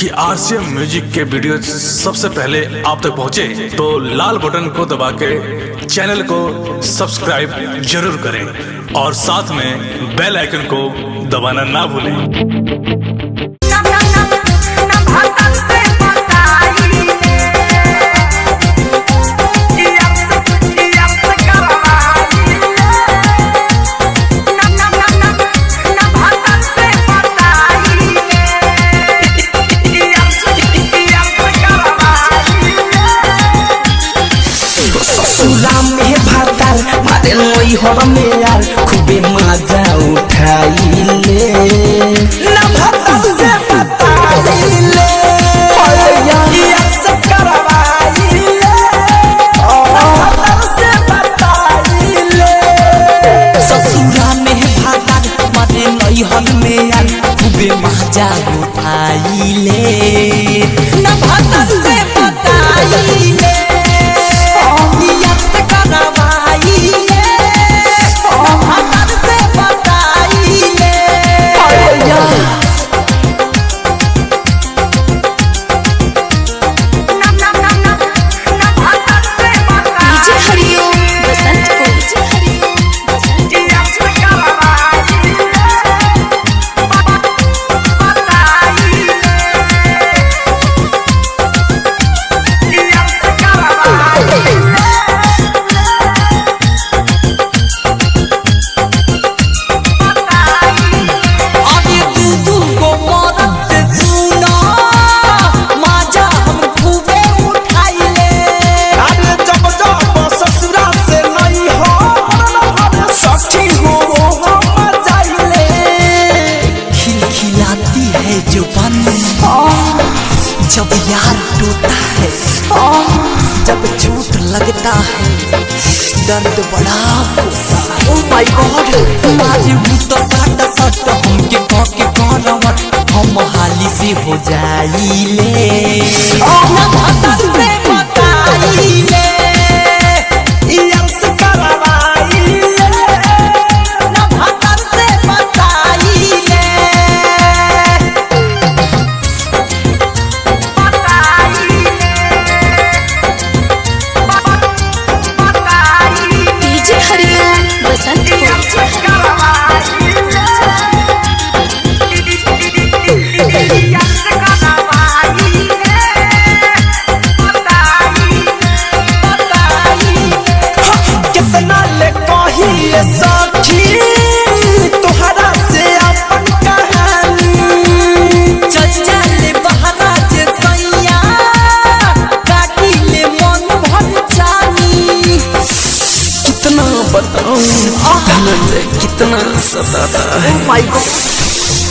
कि RCM music के video सबसे पहले आप तक पहुंचे तो लाल बटन को दबा के चैनल को सब्सक्राइब जरूर करें और साथ में बेल आइकन को दबाना ना भूलें। हर में यार खूबे मजा उठाइले ना भतर से बताइले यार से करवाइले भतर से बताइले ससुरा में भाता मारे नई हल में यार खूबे मजा उठाइले ना भतर से बताइले यार से करवाइले जब यार टूटा है जब चोट लगता है दर्द बड़ा होता है। ओ माय गॉड मारे तो सट सट हमके के करवट हम हाली से हो जाइले ना भतर से बताइले यार से करवाइले ना भतर से बताइले कितना सताता है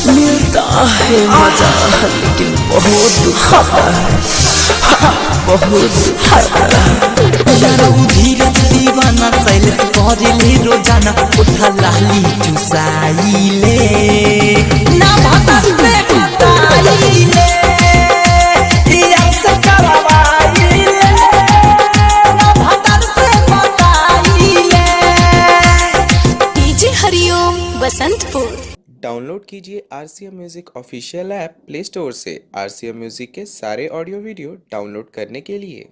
मिलता है मजा लेकिन बहुत दुखाता है बहुत दुखाता है धीरज दीवाना सैलेस करेले रोजाना उठा लाली चुसाइले ना भतर से बताइले यार से करवाइले ना भतर से बताइले। हरिओम बसंतपुर डाउनलोड कीजिए RCM music official app play store से आरसीएम म्यूजिक के सारे ऑडियो वीडियो डाउनलोड करने के लिए।